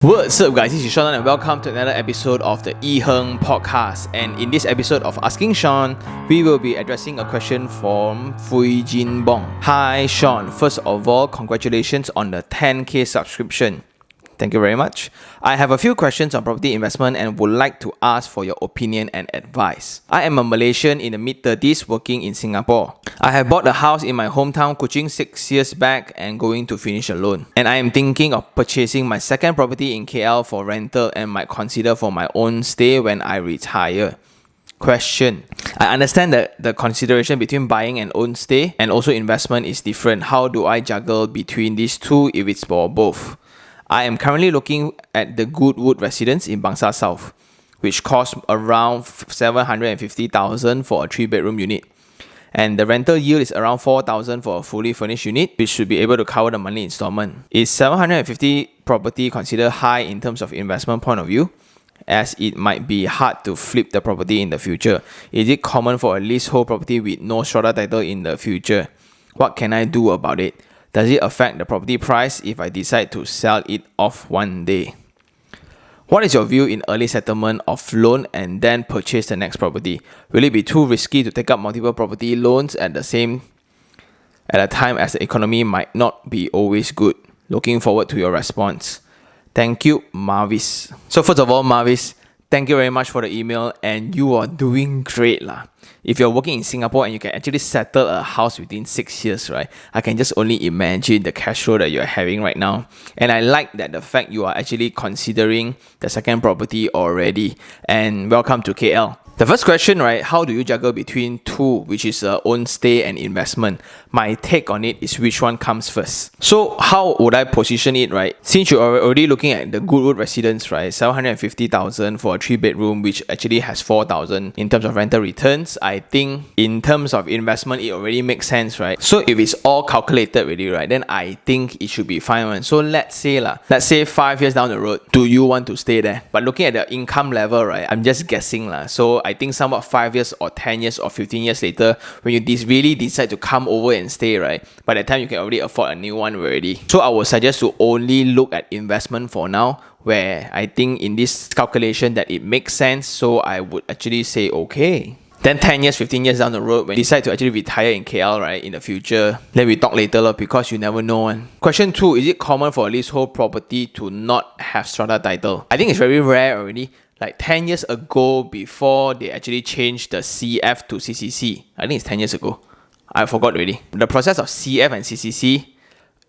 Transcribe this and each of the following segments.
What's up, guys? This is Sean and welcome to another episode of the iherng podcast. And in this episode of Asking Sean, we will be addressing a question from Fui Jin Bong. Hi Sean, first of all, congratulations on the 10k subscription. Thank you very much. I have a few questions on property investment and would like to ask for your opinion and advice. I am a Malaysian in the mid-30s working in Singapore. I have bought a house in my hometown Kuching 6 years back and going to finish a loan. And I am thinking of purchasing my second property in KL for rental and might consider for my own stay when I retire. Question. I understand that the consideration between buying and own stay and also investment is different. How do I juggle between these two if it's for both? I am currently looking at the Goodwood residence in Bangsar South, which costs around 750,000 for a 3-bedroom unit. And the rental yield is around 4,000 for a fully furnished unit, which should be able to cover the monthly installment. Is 750 property considered high in terms of investment point of view, as it might be hard to flip the property in the future? Is it common for a leasehold property with no strata title in the future? What can I do about it? Does it affect the property price if I decide to sell it off one day? What is your view in early settlement of loan and then purchase the next property? Will it be too risky to take up multiple property loans at a time as the economy might not be always good? Looking forward to your response. Thank you, Marvis. So first of all, Marvis, thank you very much for the email and you are doing great lah. If you're working in Singapore and you can actually settle a house within 6 years, right? I can just only imagine the cash flow that you're having right now. And I like that the fact you are actually considering the second property already. And welcome to KL. The first question, right? How do you juggle between two, which is own stay and investment? My take on it is which one comes first. So how would I position it, right? Since you are already looking at the Goodwood residence, right? 750,000 for a 3-bedroom, which actually has 4,000 in terms of rental returns. I think in terms of investment, it already makes sense, right? So if it's all calculated already, right? Then I think it should be fine. So let's say 5 years down the road, do you want to stay there? But looking at the income level, right? I'm just guessing So I think somewhat 5 years or 10 years or 15 years later, when you really decide to come over and stay, right? By that time, you can already afford a new one already. So I would suggest to only look at investment for now, where I think in this calculation that it makes sense. So I would actually say, okay. Then 10 years, 15 years down the road, when you decide to actually retire in KL, right, in the future, then we talk later because you never know. Question 2, is it common for a leasehold property to not have strata title? I think it's very rare already. Like 10 years ago, before they actually changed the CF to CCC. I think it's 10 years ago. I forgot already. The process of CF and CCC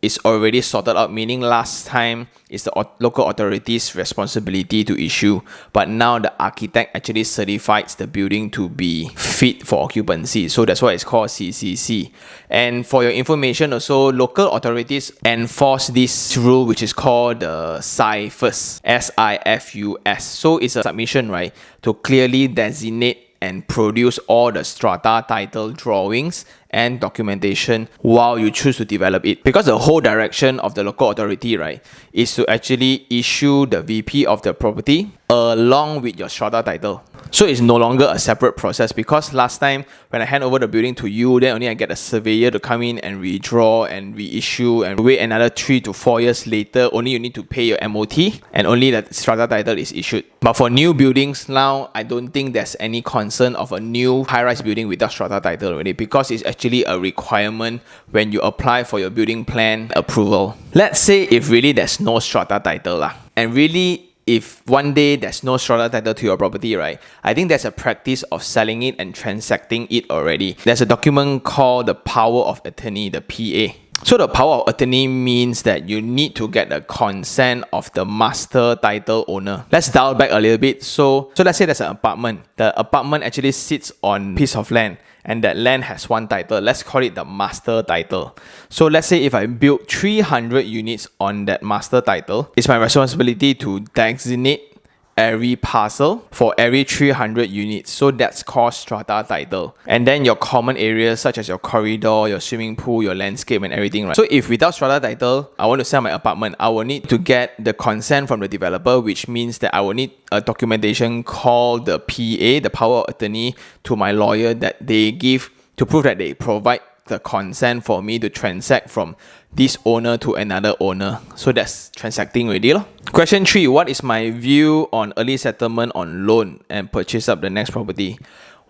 is already sorted out, meaning last time it's the local authority's responsibility to issue, but now the architect actually certifies the building to be fit for occupancy. So that's why it's called CCC. And for your information also, local authorities enforce this rule, which is called the SIFUS, SIFUS. So it's a submission, right, to clearly designate and produce all the strata title drawings and documentation while you choose to develop it. Because the whole direction of the local authority, right, is to actually issue the VP of the property along with your strata title. So it's no longer a separate process, because last time when I hand over the building to you, then only I get a surveyor to come in and redraw and reissue and wait another 3 to 4 years later, only you need to pay your MOT and only the strata title is issued. But for new buildings now, I don't think there's any concern of a new high-rise building without strata title already, because it's actually a requirement when you apply for your building plan approval. Let's say if really there's no strata title and really if one day there's no strata title to your property, right, I think there's a practice of selling it and transacting it already. There's a document called the power of attorney, the PA. So the power of attorney means that you need to get the consent of the master title owner. Let's dial back a little bit. So let's say there's an apartment. The apartment actually sits on a piece of land, and that land has one title. Let's call it the master title. So let's say if I build 300 units on that master title, it's my responsibility to designate every parcel for every 300 units. So that's called strata title. And then your common areas such as your corridor, your swimming pool, your landscape and everything, right? So if without strata title, I want to sell my apartment, I will need to get the consent from the developer, which means that I will need a documentation called the PA, the power of attorney, to my lawyer that they give to prove that they provide the consent for me to transact from this owner to another owner. So that's transacting already lor. Question 3. What is my view on early settlement on loan and purchase up the next property?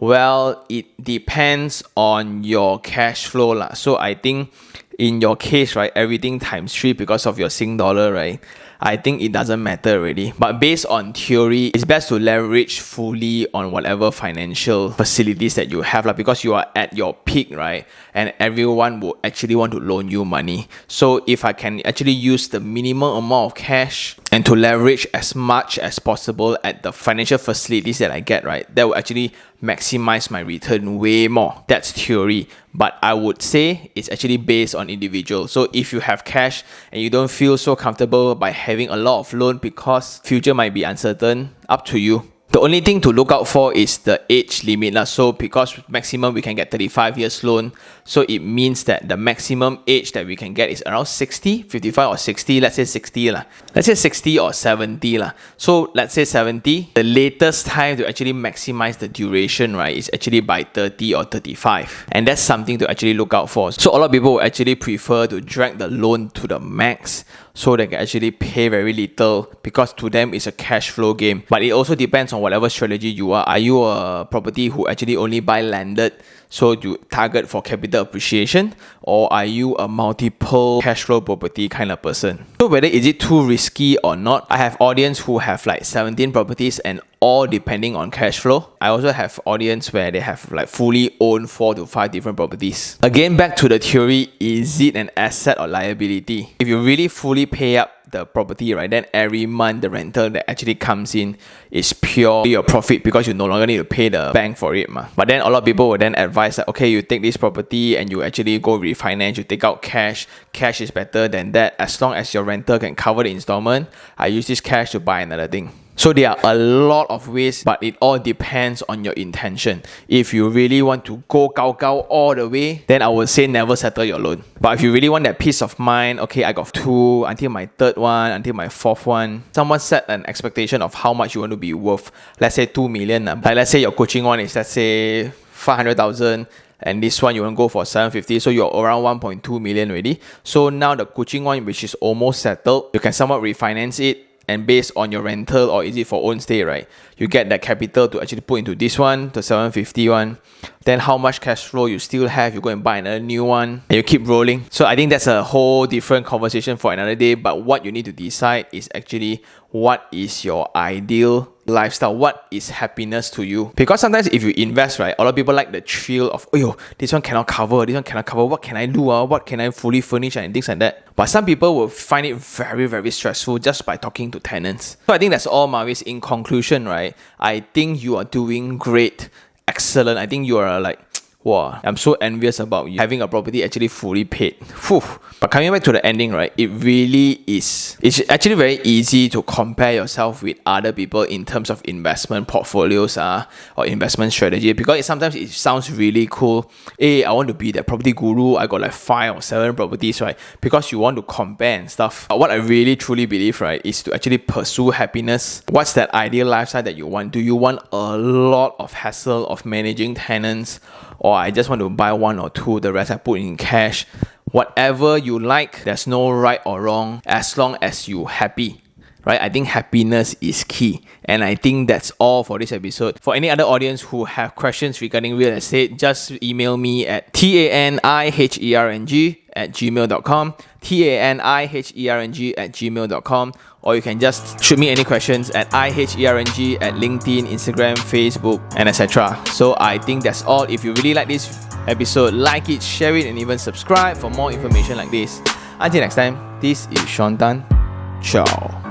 Well, it depends on your cash flow lah. So I think in your case, right, everything times 3 because of your Sing dollar, right? I think it doesn't matter already. But based on theory, it's best to leverage fully on whatever financial facilities that you have, because you are at your peak, right? And everyone will actually want to loan you money. So if I can actually use the minimum amount of cash and to leverage as much as possible at the financial facilities that I get, right, that will actually maximize my return way more. That's theory. But I would say it's actually based on individual. So if you have cash and you don't feel so comfortable by having a lot of loan because future might be uncertain, up to you. The only thing to look out for is the age limit lah. So because maximum we can get 35 years loan, so it means that the maximum age that we can get is around 60, 55 or 60, let's say 60 lah. Let's say 60 or 70 lah. So let's say 70, the latest time to actually maximize the duration, right, is actually by 30 or 35. And that's something to actually look out for. So a lot of people will actually prefer to drag the loan to the max so they can actually pay very little because to them it's a cash flow game. But it also depends on whatever strategy you are. Are you a property who actually only buy landed, so you target for capital appreciation, or are you a multiple cash flow property kind of person? So whether is it too risky or not, I have audience who have like 17 properties and all depending on cash flow. I also have audience where they have like fully owned 4 to 5 different properties. Again, back to the theory, is it an asset or liability? If you really fully pay up the property, right, then every month the rental that actually comes in is pure your profit because you no longer need to pay the bank for it. But then a lot of people will then advise that, okay, you take this property and you actually go refinance, you take out cash. Cash is better than that. As long as your rental can cover the installment, I use this cash to buy another thing. So there are a lot of ways, but it all depends on your intention. If you really want to go gao all the way, then I would say never settle your loan. But if you really want that peace of mind, okay, I got 2 until my 3rd one, until my 4th one. Someone set an expectation of how much you want to be worth. Let's say 2 million. Like let's say your coaching one is, let's say 500,000. And this one you want to go for 750, so you're around 1.2 million already. So now the coaching one, which is almost settled, you can somewhat refinance it. And based on your rental or is it for own stay, right, you get that capital to actually put into this one, the 750 one. Then how much cash flow you still have, you go and buy another new one and you keep rolling. So I think that's a whole different conversation for another day. But what you need to decide is actually what is your ideal lifestyle, what is happiness to you. Because sometimes if you invest, right, a lot of people like the thrill of, oh yo, this one cannot cover, what can I do, what can I fully furnish and things like that. But some people will find it very, very stressful just by talking to tenants. So I think that's all, Mavis. In conclusion, right, I think you are doing great, excellent. I think you are like, wow, I'm so envious about you having a property actually fully paid. Whew. But coming back to the ending, right, it really is, it's actually very easy to compare yourself with other people in terms of investment portfolios or investment strategy, because sometimes it sounds really cool. Hey, I want to be that property guru. I got like 5 or 7 properties, right? Because you want to compare and stuff. But what I really truly believe, right, is to actually pursue happiness. What's that ideal lifestyle that you want? Do you want a lot of hassle of managing tenants? Or I just want to buy 1 or 2, the rest I put in cash. Whatever you like, there's no right or wrong as long as you're happy, right? I think happiness is key. And I think that's all for this episode. For any other audience who have questions regarding real estate, just email me at taniherng@gmail.com, taniherng@gmail.com, or you can just shoot me any questions at iherng at LinkedIn, Instagram, Facebook, and etc. So I think that's all. If you really like this episode, like it, share it, and even subscribe for more information like this. Until next time, this is Sean Tan. Ciao.